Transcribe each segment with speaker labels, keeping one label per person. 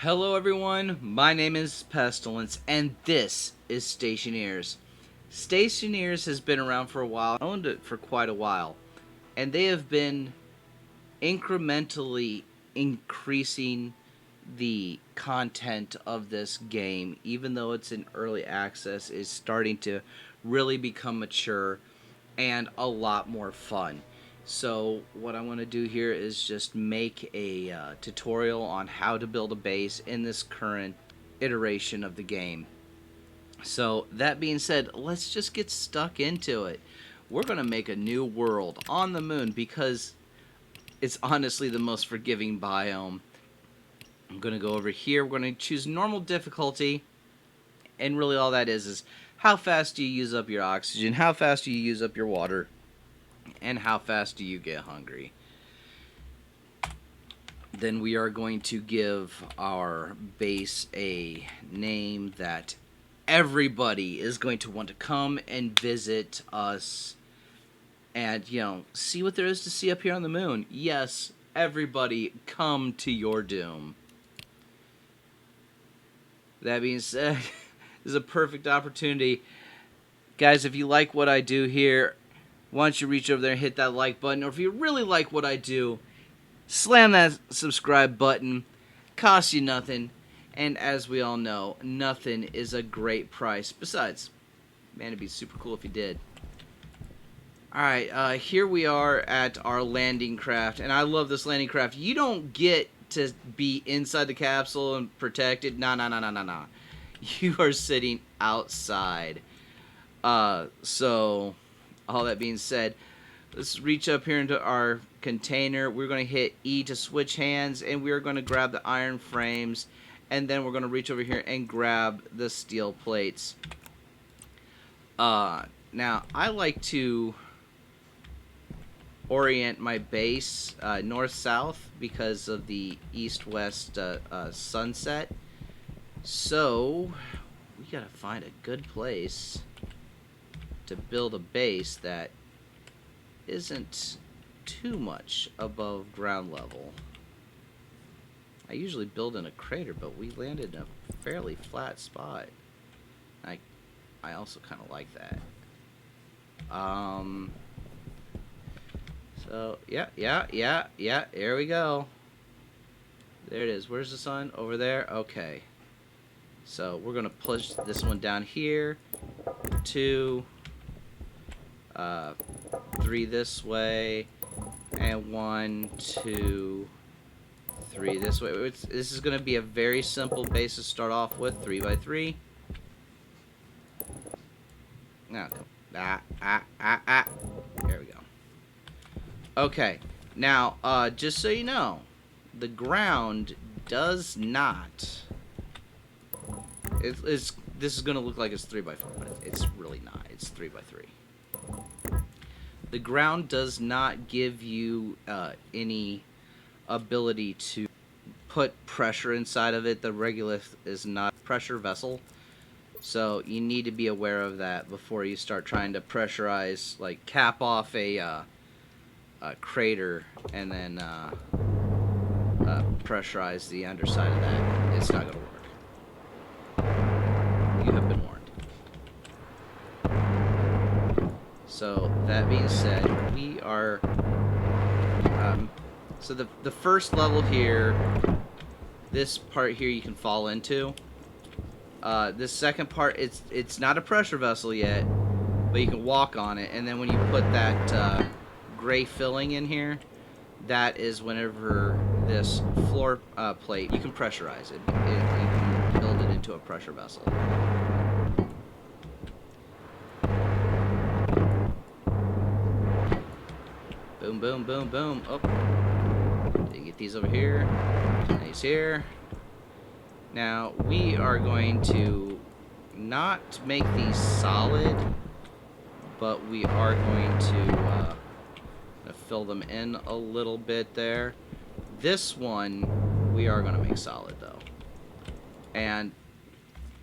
Speaker 1: Hello everyone, my name is Pestolents, and this is Stationeers. Stationeers has been around for a while, owned it for quite a while, and they have been incrementally increasing the content of this game, even though it's in early access, is starting to really become mature and a lot more fun. So what I want to do here is just make a tutorial on how to build a base in this current iteration of the game. So that being said, let's just get stuck into it. We're going to make a new world on the moon because it's honestly the most forgiving biome. I'm going to go over here. We're going to choose normal difficulty. And really all that is how fast do you use up your oxygen, how fast do you use up your water, and how fast do you get hungry. Then we are going to give our base a name that everybody is going to want to come and visit us and, see what there is to see up here on the moon. Yes, everybody come to your doom. That being said, this is a perfect opportunity. Guys, if you like what I do here, why don't you reach over there and hit that like button? Or if you really like what I do, slam that subscribe button. Costs you nothing. And as we all know, nothing is a great price. Besides, man, it'd be super cool if you did. Alright, here we are at our landing craft. And I love this landing craft. You don't get to be inside the capsule and protected. Nah. You are sitting outside. So, all that being said, let's reach up here into our container. We're going to hit E to switch hands, and we're going to grab the iron frames, and then we're going to reach over here and grab the steel plates. Now, I like to orient my base north-south because of the east-west sunset. So, we got to find a good place to build a base that isn't too much above ground level. I usually build in a crater, but we landed in a fairly flat spot. I also kind of like that. So yeah, here we go. There it is. Where's the sun? Over there? Okay. So we're gonna push this one down here. 2, 3 this way, and 1, 2, 3 this way. This is going to be a very simple base to start off with. 3 by 3. Now, there we go. Okay, now, just so you know, the ground does not. This is going to look like it's 3 by 4, but it's really not. It's 3 by 3. The ground does not give you any ability to put pressure inside of it. The regolith is not a pressure vessel, so you need to be aware of that before you start trying to pressurize, like cap off a crater and then pressurize the underside of that. It's not going to work. You have been warned. So that being said, we are so the first level here, this part here you can fall into. This second part, it's not a pressure vessel yet, but you can walk on it, and then when you put that gray filling in here, that is whenever this floor plate, you can pressurize it. You can build it into a pressure vessel. Boom, boom, boom, boom. Oh. You get these over here. These here. Now, we are going to not make these solid, but we are going to fill them in a little bit there. This one, we are going to make solid, though. And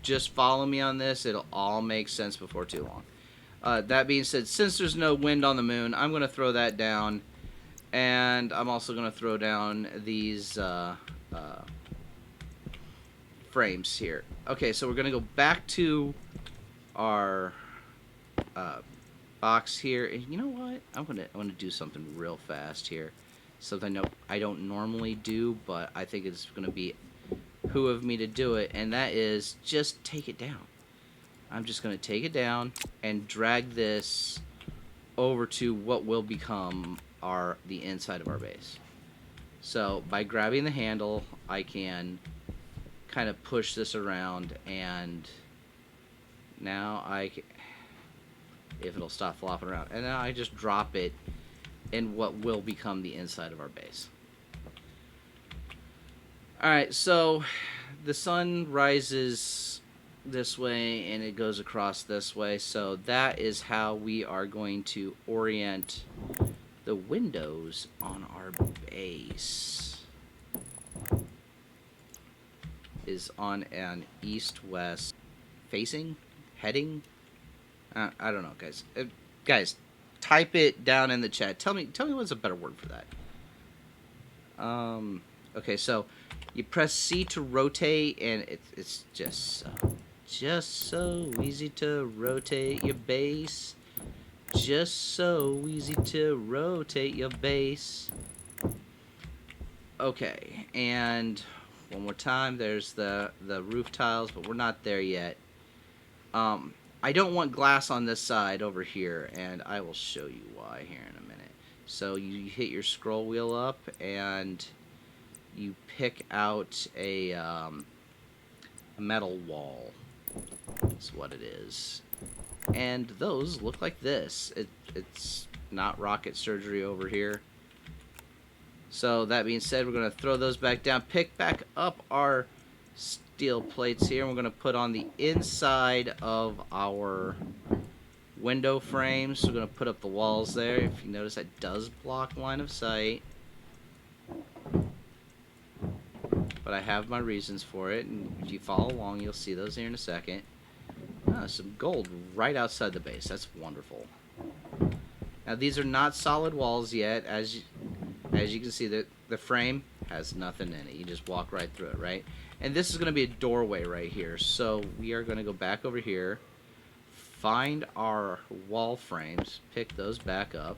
Speaker 1: just follow me on this. It'll all make sense before too long. That being said, since there's no wind on the moon, I'm going to throw that down. And I'm also going to throw down these frames here. Okay, so we're gonna go back to our box here, and you know what? I'm gonna do something real fast here. Something I don't normally do, but I think it's gonna be who of me to do it, and that is just take it down. I'm just gonna take it down and drag this over to what will become the inside of our base. So by grabbing the handle, I can kind of push this around, and now if it'll stop flopping around, and now I just drop it in what will become the inside of our base. Alright, so the sun rises this way and it goes across this way, so that is how we are going to orient the windows on our base. Is on an east-west facing, heading. I don't know, guys. Guys, type it down in the chat. Tell me what's a better word for that. Okay, so you press C to rotate, and it's just so easy to rotate your base. Just so easy to rotate your base. Okay, and one more time, there's the roof tiles, but we're not there yet. I don't want glass on this side over here, and I will show you why here in a minute. So you hit your scroll wheel up, and you pick out a metal wall. That's what it is. And those look like this. It's not rocket surgery over here. So that being said, we're going to throw those back down, pick back up our steel plates here, and we're going to put on the inside of our window frames. So we're going to put up the walls there. If you notice, that does block line of sight. But I have my reasons for it, and if you follow along, you'll see those here in a second. Some gold right outside the base. That's wonderful. Now, these are not solid walls yet. As you can see, the frame has nothing in it. You just walk right through it, right? And this is going to be a doorway right here. So we are going to go back over here, find our wall frames, pick those back up,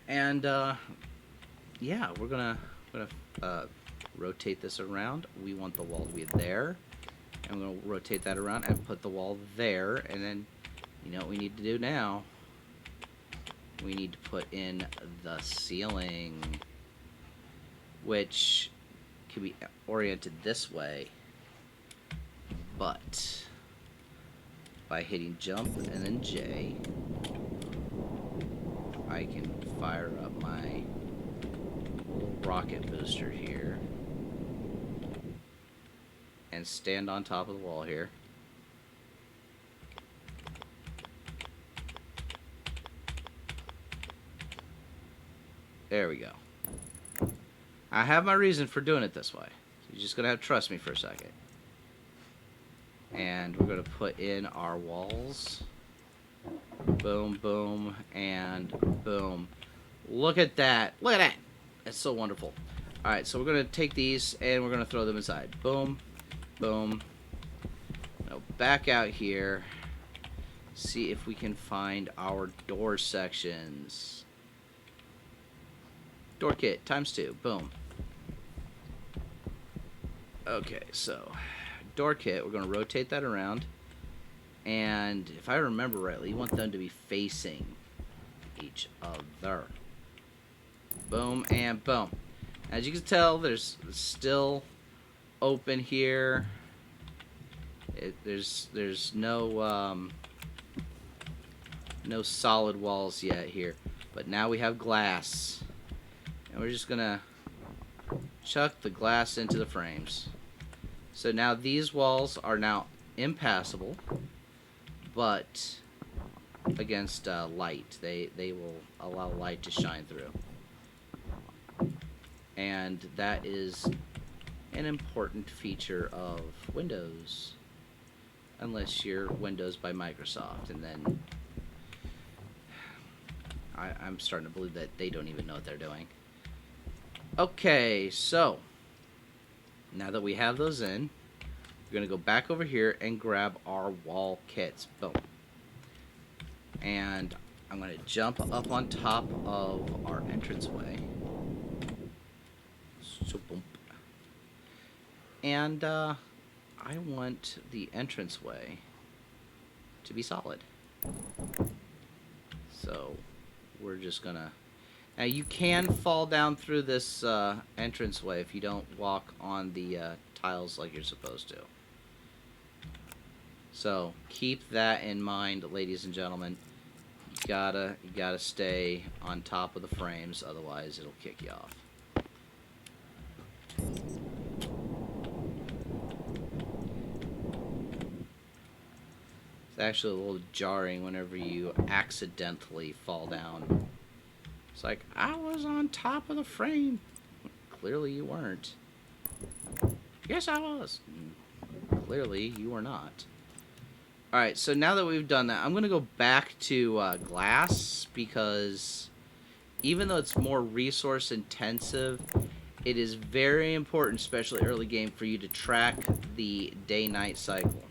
Speaker 1: and yeah, we're gonna rotate this around. We want the wall to be there, and we're gonna rotate that around and put the wall there. And then, you know what we need to do now? We need to put in the ceiling, which can be oriented this way, but by hitting jump and then J, I can fire up my little rocket booster here and stand on top of the wall here. There we go. I have my reason for doing it this way. So you're just going to have to trust me for a second. And we're going to put in our walls. Boom, boom, and boom. Look at that. Look at that. That's so wonderful. Alright, so we're going to take these and we're going to throw them inside. Boom, boom. Now back out here. See if we can find our door sections. Door kit ×2. Boom. Okay, so door kit, we're going to rotate that around. And if I remember rightly, you want them to be facing each other. Boom and boom. As you can tell, there's still open here. There's no no solid walls yet here. But now we have glass. And we're just gonna chuck the glass into the frames. So now these walls are now impassable, but against light. They will allow light to shine through. And that is an important feature of Windows. Unless you're Windows by Microsoft, and then I'm starting to believe that they don't even know what they're doing. Okay, so Now that we have those in, we're going to go back over here and grab our wall kits. Boom. And I'm going to jump up on top of our entranceway. So, boom. And I want the entranceway to be solid. So we're just going to... Now you can fall down through this entranceway if you don't walk on the tiles like you're supposed to. So keep that in mind, ladies and gentlemen. You gotta stay on top of the frames, otherwise it'll kick you off. It's actually a little jarring whenever you accidentally fall down. It's like, I was on top of the frame. Clearly you weren't. Yes, I was. Clearly you were not. Alright, so now that we've done that, I'm going to go back to glass, because even though it's more resource intensive, it is very important, especially early game, for you to track the day-night cycle.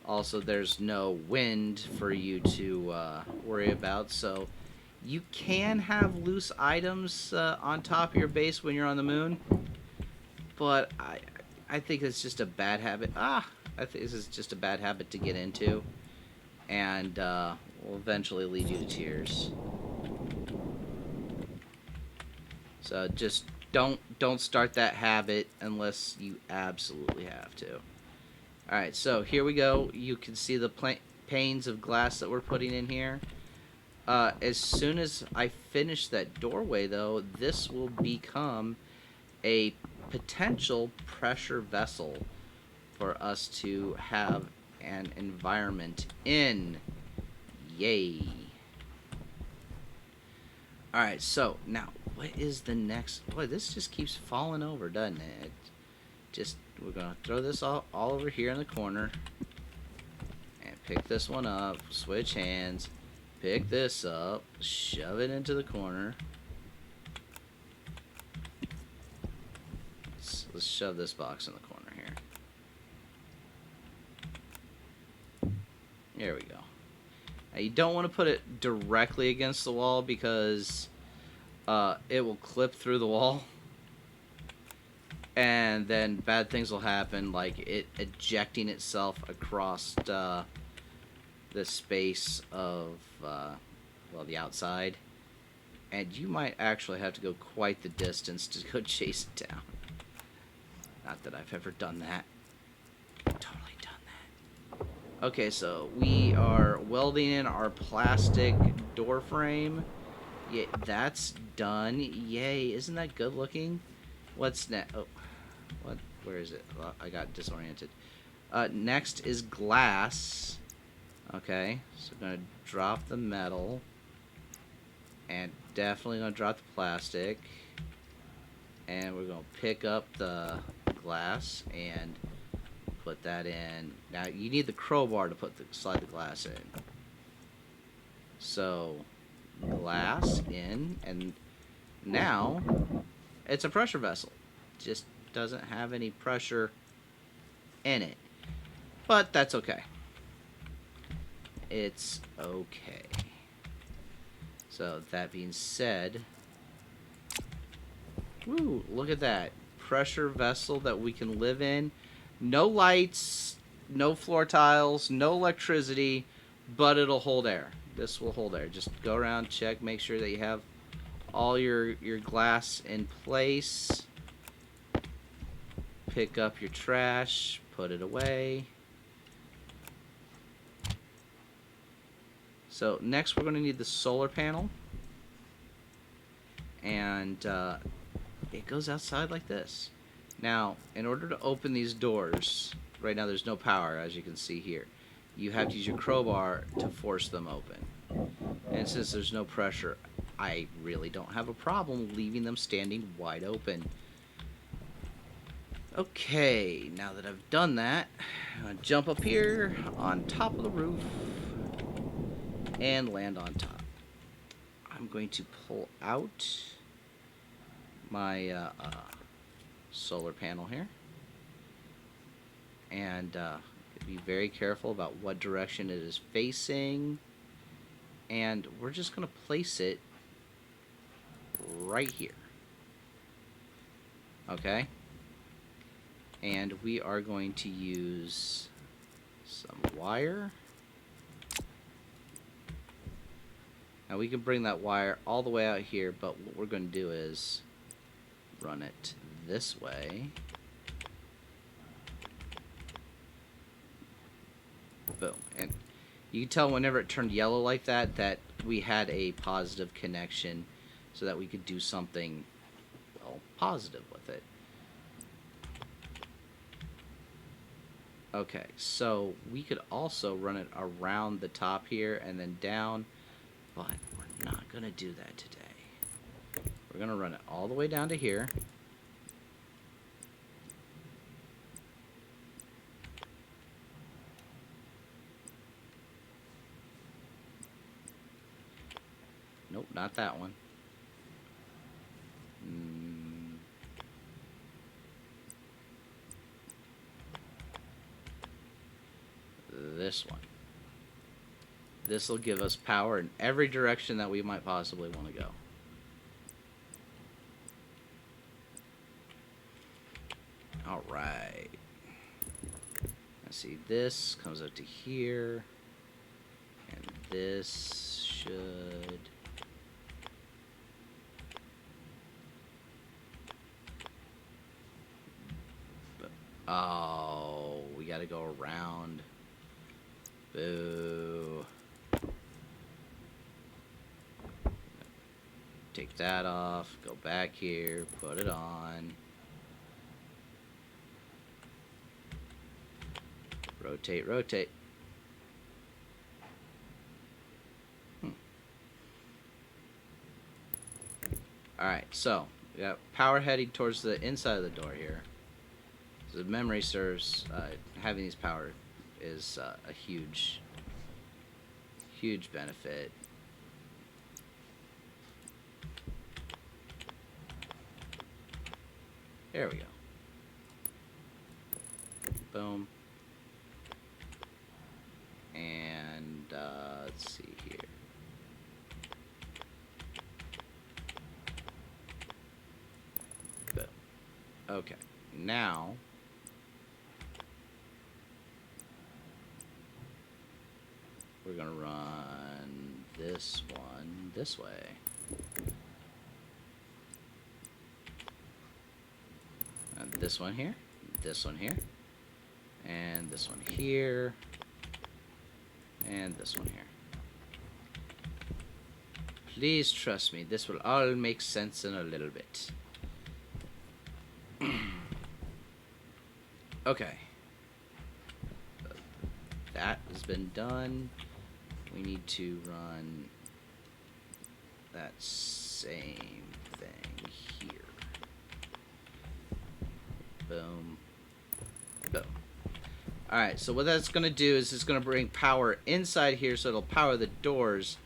Speaker 1: Also, there's no wind for you to worry about, so you can have loose items on top of your base when you're on the moon, but I think it's just a bad habit. I think this is just a bad habit to get into, and will eventually lead you to tears. So just don't start that habit unless you absolutely have to. Alright, so here we go. You can see the panes of glass that we're putting in here. As soon as I finish that doorway, though, this will become a potential pressure vessel for us to have an environment in. Yay. Alright, so now what is the next? Boy, this just keeps falling over, doesn't it? We're gonna throw this all over here in the corner and pick this one up, switch hands, pick this up, shove it into the corner. Let's shove this box in the corner here. There we go. Now you don't want to put it directly against the wall, because it will clip through the wall, and then bad things will happen, like it ejecting itself across the space of the outside, and you might actually have to go quite the distance to go chase it down. Not that I've ever done that. Totally done that. Okay, so we are welding in our plastic door frame. Yeah, that's done. Yay! Isn't that good looking? What's next? Oh, what? Where is it? Oh, I got disoriented. Next is glass. Okay, so I'm gonna drop the metal, and definitely gonna drop the plastic, and we're gonna pick up the glass and put that in. Now you need the crowbar to slide the glass in. So glass in, and now it's a pressure vessel. Just doesn't have any pressure in it, but that's okay. It's okay. So that being said, woo, look at that pressure vessel that we can live in. No lights, no floor tiles, no electricity, but it'll hold air. This will hold air. Just go around, check, make sure that you have all your glass in place. Pick up your trash, put it away. So next we're going to need the solar panel, and it goes outside like this. Now, in order to open these doors, right now there's no power, as you can see here. You have to use your crowbar to force them open. And since there's no pressure, I really don't have a problem leaving them standing wide open. Okay, now that I've done that, I'm going to jump up here on top of the roof and land on top. I'm going to pull out my solar panel here. And be very careful about what direction it is facing. And we're just going to place it right here. Okay? And we are going to use some wire. Now we can bring that wire all the way out here, but what we're going to do is run it this way. Boom. And you can tell whenever it turned yellow like that, that we had a positive connection so that we could do something, well, positive with it. Okay, so we could also run it around the top here and then down, but we're not going to do that today. We're going to run it all the way down to here. Nope, not that one. This one. This will give us power in every direction that we might possibly want to go. Alright. Now see, this comes up to here. And this should... Oh, we gotta go around. Boo. Take that off, go back here, put it on. Rotate, rotate. Alright, so we got power heading towards the inside of the door here. So the memory serves, having these power is a huge benefit. There we go. Boom. And let's see here. Boom. Okay. Now we're gonna run this one this way. And this one here, this one here, and this one here, and this one here. Please trust me, this will all make sense in a little bit. Okay. That has been done. We need to run that same thing here. Boom. Boom. Alright, so what that's going to do is it's going to bring power inside here, so it'll power the doors,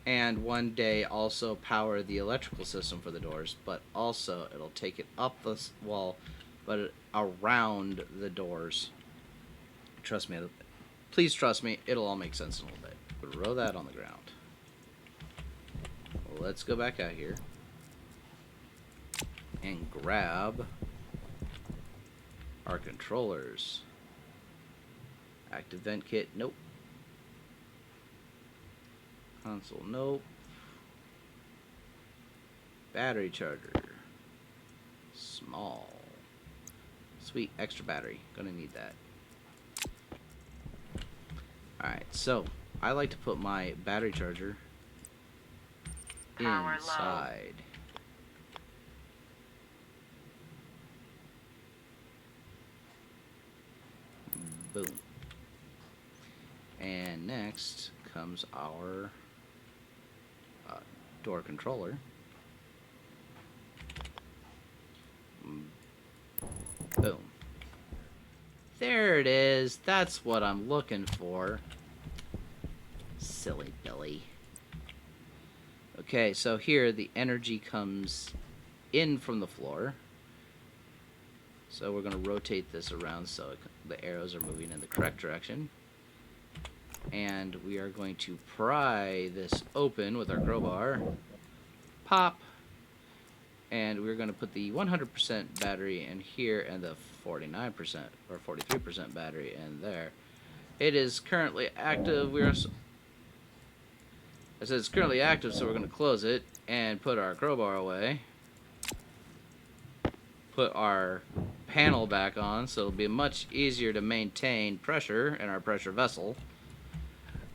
Speaker 1: and one day also power the electrical system for the doors, but also it'll take it up the wall, but around the doors. Trust me, please trust me, it'll all make sense in a little bit. Throw that on the ground. Let's go back out here and grab our controllers. Active vent kit, nope. Console, nope. Battery charger, small. Sweet, extra battery, gonna need that. Alright, so I like to put my battery charger inside. Boom. And next comes our door controller. Boom. There it is. That's what I'm looking for. Silly Billy. Okay, so here the energy comes in from the floor. So we're going to rotate this around so the arrows are moving in the correct direction. And we are going to pry this open with our crowbar. Pop. And we're going to put the 100% battery in here and the 49% or 43% battery in there. It is currently active. I said it's currently active, so we're going to close it and put our crowbar away. Put our panel back on, so it'll be much easier to maintain pressure in our pressure vessel.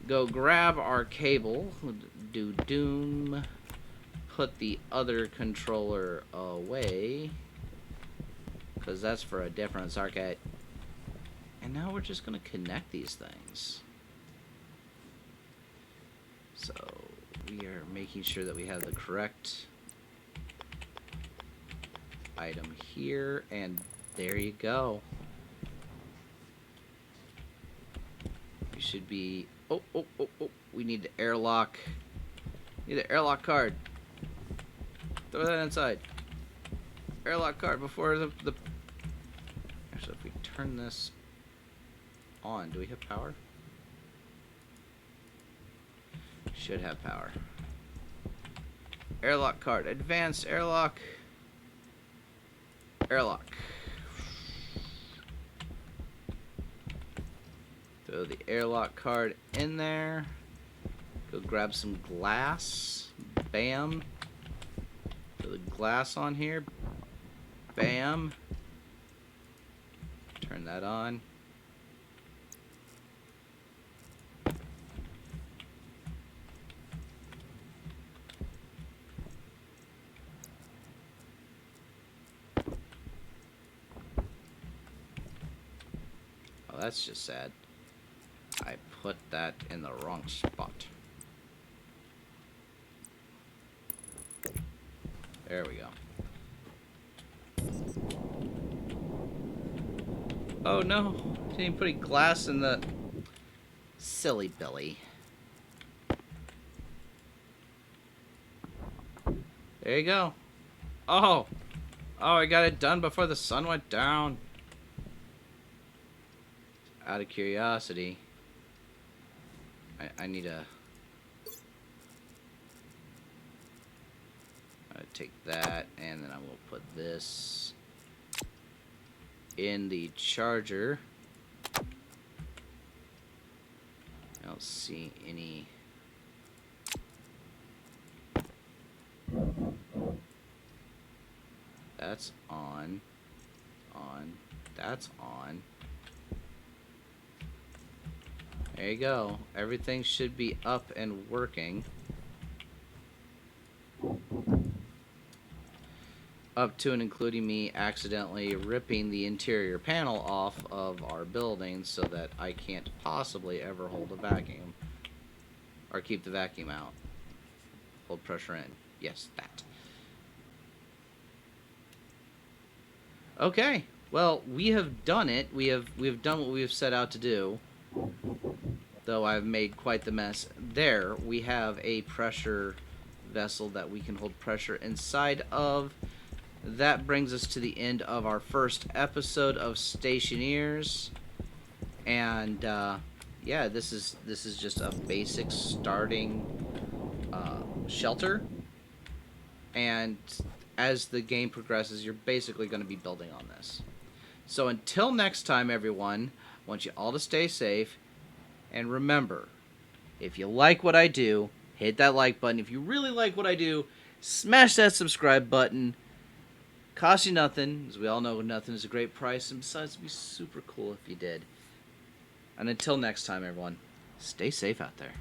Speaker 1: Go grab our cable, do doom, put the other controller away, because that's for a different circuit. And now we're just going to connect these things. So we are making sure that we have the correct item here, and there you go. You should be... Oh, we need the airlock. Need the airlock card. Throw that inside. Airlock card before the... Actually, if we turn this on, do we have power? Should have power. Airlock card. Advanced airlock. Airlock. Throw the airlock card in there. Go grab some glass. Bam. Throw the glass on here. Bam. Turn that on. Oh, that's just sad. I put that in the wrong spot. There we go. Oh no, didn't put any glass in the... Silly Billy. There you go. Oh, I got it done before the sun went down. Out of curiosity, I need to take that, and then I will put this in the charger. I don't see any. That's on. That's on. There you go. Everything should be up and working. Up to and including me accidentally ripping the interior panel off of our building so that I can't possibly ever hold a vacuum. Or keep the vacuum out. Hold pressure in. Yes, that. Okay. Well, we have done it. We have done what we have set out to do. Though I've made quite the mess. There, we have a pressure vessel that we can hold pressure inside of. That brings us to the end of our first episode of Stationeers. And yeah, this is just a basic starting shelter. And as the game progresses, you're basically going to be building on this. So until next time, everyone, I want you all to stay safe. And remember, if you like what I do, hit that like button. If you really like what I do, smash that subscribe button. Costs you nothing. As we all know, nothing is a great price. And besides, it'd be super cool if you did. And until next time, everyone, stay safe out there.